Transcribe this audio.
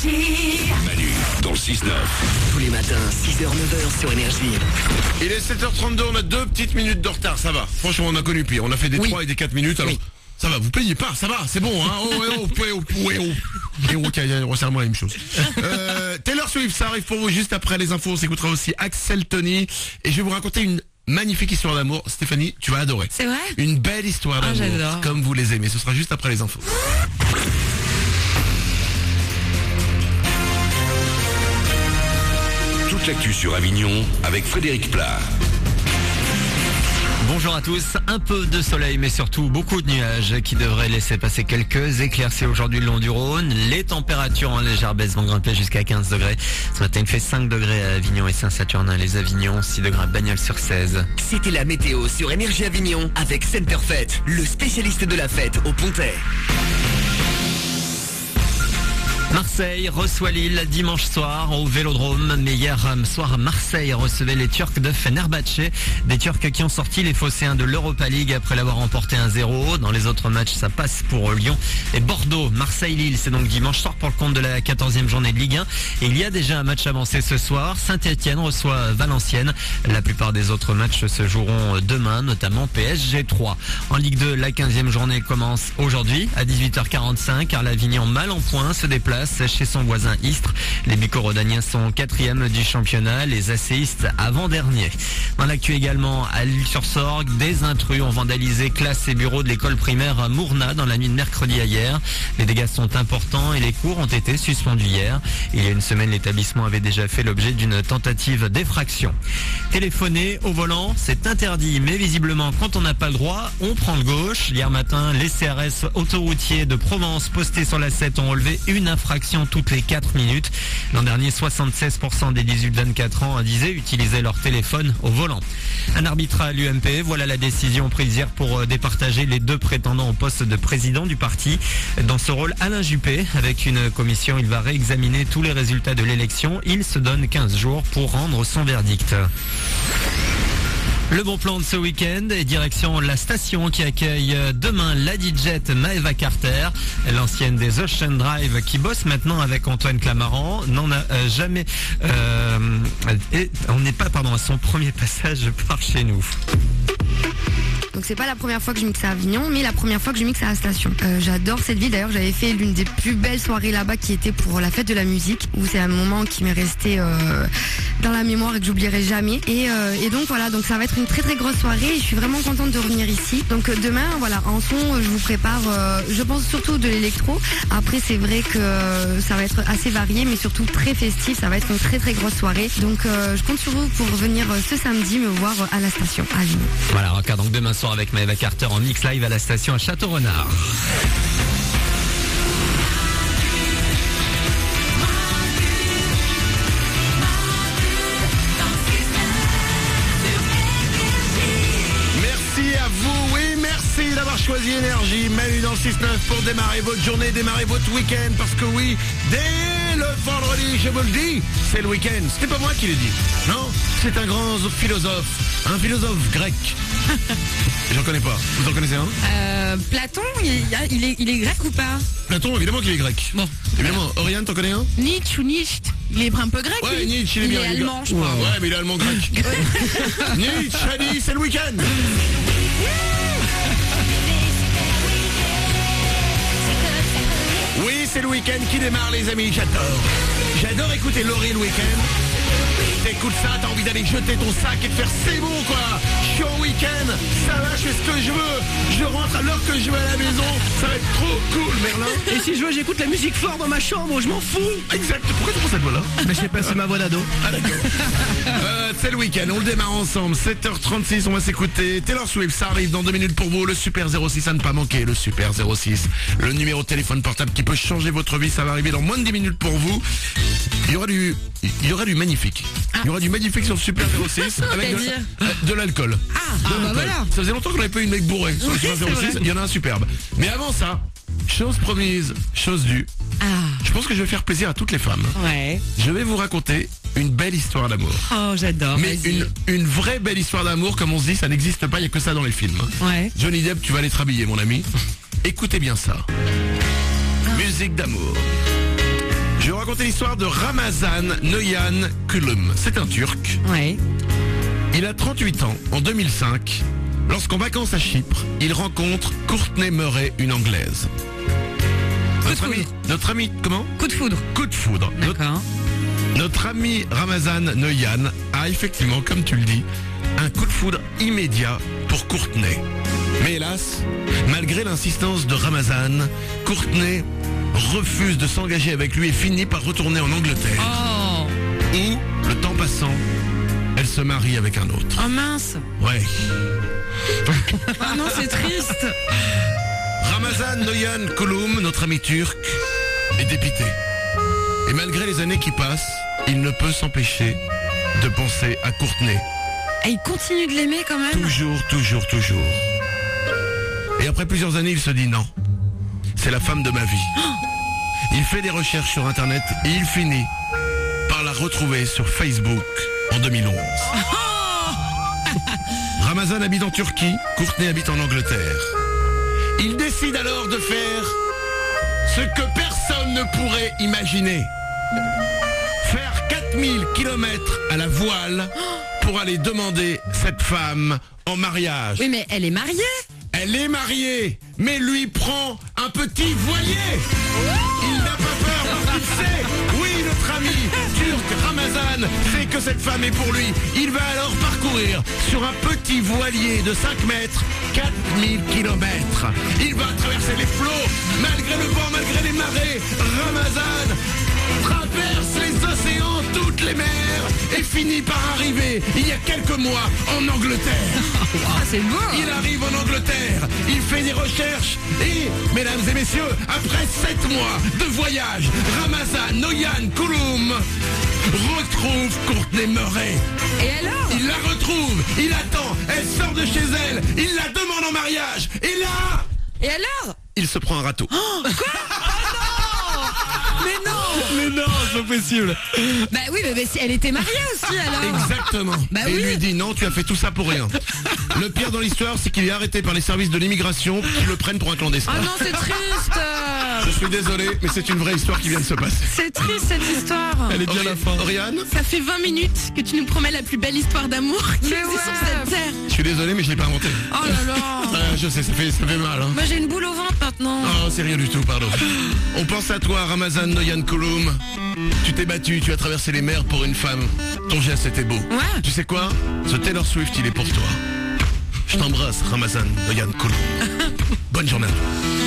Manu, dans le 6-9. Tous les matins, 6h-9h sur Énergie. Il est 7h32, on a 2 petites minutes de retard, ça va. Franchement, on a connu pire. On a fait des 3 et des 4 minutes, alors ça va, vous payez pas, ça va, c'est bon, hein. Resserre-moi la même chose. Taylor Swift, ça arrive pour vous juste après les infos. On s'écoutera aussi Axel Tony. Et je vais vous raconter une magnifique histoire d'amour. Stéphanie, tu vas adorer. C'est vrai? Une belle histoire d'amour, j'adore. comme vous les aimez. Ce sera juste après les infos. Toute l'actu sur Avignon avec Frédéric Plat. Bonjour à tous, un peu de soleil mais surtout beaucoup de nuages qui devraient laisser passer quelques éclaircies aujourd'hui le long du Rhône. Les températures en légère baisse vont grimper jusqu'à 15 degrés. Ce matin il fait 5 degrés à Avignon et Saint-Saturnin, les Avignons, 6 degrés à Bagnols-sur-Cèze. C'était la météo sur Énergie Avignon avec Centerfait, le spécialiste de la fête au Pontet. Marseille reçoit Lille dimanche soir au Vélodrome. Mais hier soir, Marseille recevait les Turcs de Fenerbahçe. Des Turcs qui ont sorti les Phocéens de l'Europa League après l'avoir emporté 1-0. Dans les autres matchs, ça passe pour Lyon et Bordeaux. Marseille-Lille, c'est donc dimanche soir pour le compte de la 14e journée de Ligue 1. Et il y a déjà un match avancé ce soir. Saint-Etienne reçoit Valenciennes. La plupart des autres matchs se joueront demain, notamment PSG 3. En Ligue 2, la 15e journée commence aujourd'hui à 18h45 car l'Avignon mal en point se déplace chez son voisin Istres. Les Bicorodaniens sont 4e du championnat, les asséistes avant-derniers. Dans l'actu également, à l'Île-sur-Sorgue, des intrus ont vandalisé classe et bureaux de l'école primaire Mourna dans la nuit de mercredi à hier. Les dégâts sont importants et les cours ont été suspendus hier. Il y a une semaine, l'établissement avait déjà fait l'objet d'une tentative d'effraction. Téléphoner au volant, c'est interdit, mais visiblement, quand on n'a pas le droit, on prend le gauche. Hier matin, les CRS autoroutiers de Provence postés sur la 7 ont relevé une infraction toutes les 4 minutes. L'an dernier, 76% des 18-24 ans disaient utiliser leur téléphone au volant. Un arbitre à l'UMP, voilà la décision prise hier pour départager les 2 prétendants au poste de président du parti. Dans ce rôle, Alain Juppé, avec une commission, il va réexaminer tous les résultats de l'élection. Il se donne 15 jours pour rendre son verdict. Le bon plan de ce week-end est direction la station qui accueille demain la DJ Maeva Carter, l'ancienne des Ocean Drive qui bosse maintenant avec Antoine Clamaran. N'en a jamais... on n'est pas à son premier passage par chez nous. Donc c'est pas la première fois que je mixe à Avignon, mais la première fois que je mixe à la station. J'adore cette ville, d'ailleurs j'avais fait l'une des plus belles soirées là-bas qui était pour la fête de la musique, où c'est un moment qui m'est resté dans la mémoire et que j'oublierai jamais. Et donc voilà, donc ça va être une très très grosse soirée et je suis vraiment contente de revenir ici. Donc demain, voilà, en son, je vous prépare, je pense surtout de l'électro. Après c'est vrai que ça va être assez varié, mais surtout très festif, ça va être une très très grosse soirée. Donc je compte sur vous pour venir ce samedi me voir à la station à Avignon. Voilà, regarde donc demain soir avec Maeva Carter en mix live à la station à Château-Renard. Merci à vous, oui, merci d'avoir choisi Énergie. Manu dans le 6-9 pour démarrer votre journée, démarrer votre week-end. Parce que oui, dès le vendredi, je vous le dis, c'est le week-end. C'était pas moi qui l'ai dit, non, c'est un grand philosophe, un philosophe grec. J'en connais pas, vous en connaissez un? Platon, il est grec ou pas? Platon, évidemment qu'il est grec. Bon. Évidemment, Oriane, t'en connais un? Nietzsche ou Nietzsche, il est un peu grec. Ouais, lui. Nietzsche, il est bien. est allemand, je crois. Ouais, mais il est allemand grec. Nietzsche a dit, c'est le week-end. Oui, c'est le week-end qui démarre, les amis, j'adore écouter Laurie le week-end. T'écoutes ça, t'as envie d'aller jeter ton sac et de faire c'est bon quoi. Je suis en week-end, ça va, je fais ce que je veux. Je rentre à l'heure que je veux à la maison. Ça va être trop cool, Merlin. Et si je veux, j'écoute la musique fort dans ma chambre, je m'en fous. Exact, pourquoi tu prends cette voix-là? Mais je sais pas, c'est ma voix d'ado. Ah d'accord. C'est le week-end, on le démarre ensemble. 7h36, on va s'écouter Taylor Swift, ça arrive dans 2 minutes pour vous. Le Super 06 à ne pas manquer, le Super 06. Le numéro de téléphone portable qui peut changer votre vie, ça va arriver dans moins de 10 minutes pour vous. Il y aura du magnifique. Il y aura du magnifique sur le Super 06 avec de l'alcool. Voilà. Ça faisait longtemps qu'on n'avait pas eu une mec bourré sur le Super 06, il y en a un superbe. Mais avant ça, chose promise, chose due. Je pense que je vais faire plaisir à toutes les femmes. Ouais. Je vais vous raconter une belle histoire d'amour. Oh, j'adore. Mais une vraie belle histoire d'amour, comme on se dit, ça n'existe pas, il n'y a que ça dans les films. Ouais. Johnny Depp, tu vas aller te rhabiller, mon ami. Écoutez bien ça. Musique d'amour. Je vais vous raconter l'histoire de Ramazan Noyan Kulum. C'est un Turc. Ouais. Il a 38 ans en 2005. Lorsqu'en vacances à Chypre, il rencontre Courtney Murray, une Anglaise. Notre ami, comment? Coup de foudre. Coup de foudre. D'accord. Notre ami Ramazan Noyan a effectivement, comme tu le dis, un coup de foudre immédiat pour Courtney. Mais hélas, malgré l'insistance de Ramazan, Courtney refuse de s'engager avec lui et finit par retourner en Angleterre. Oh. Où, le temps passant, elle se marie avec un autre. Oh mince. Ouais. Ah non, c'est triste. Ramazan Noyan Kulum, notre ami turc, est dépité. Et malgré les années qui passent, il ne peut s'empêcher de penser à Courtney. Et il continue de l'aimer quand même. Toujours. Et après plusieurs années, il se dit non. C'est la femme de ma vie. Il fait des recherches sur Internet et il finit par la retrouver sur Facebook en 2011. Ramazan habite en Turquie, Courtney habite en Angleterre. Il décide alors de faire ce que personne ne pourrait imaginer. Faire 4000 km à la voile pour aller demander cette femme en mariage. Oui, mais elle est mariée. Elle est mariée, mais lui prend un petit voilier. Il n'a pas peur parce qu'il sait. Oui, notre ami turc Ramazan sait que cette femme est pour lui. Il va alors parcourir sur un petit voilier de 5 mètres 4000 km. Il va traverser les flots, malgré le vent, malgré les marées. Ramazan traverse les océans, toutes les mers et finit par arriver, il y a quelques mois, en Angleterre. Ah, c'est beau. Il arrive en Angleterre, il fait des recherches et, mesdames et messieurs, après 7 mois de voyage, Ramazan Noyan Kulum retrouve Courtney Murray. Et alors? Il la retrouve, il attend, elle sort de chez elle, il la demande en mariage. Et là, Et alors? il se prend un râteau. Mais non. Mais non, c'est pas possible. Bah oui, mais elle était mariée aussi alors. Exactement. Bah et oui. il lui dit non, tu as fait tout ça pour rien. Le pire dans l'histoire, c'est qu'il est arrêté par les services de l'immigration qui le prennent pour un clandestin. Ah non, c'est triste. Je suis désolé, mais c'est une vraie histoire qui vient de se passer. C'est triste cette histoire. Elle est bien la fin. Oriane, Ça fait 20 minutes que tu nous promets la plus belle histoire d'amour qui Mais existe ouais. sur cette terre. je suis désolé, mais je l'ai pas inventé. Oh là là. Je sais, ça fait mal. Hein. Moi j'ai une boule au ventre maintenant. Oh, c'est rien du tout, pardon. On pense à toi, Ramazan Noyan Kulum. Tu t'es battu, tu as traversé les mers pour une femme. Ton geste était beau. Ouais. Tu sais quoi? Ce Taylor Swift, il est pour toi. Je t'embrasse, Ramazan Noyan Kulum. Bonne journée à toi.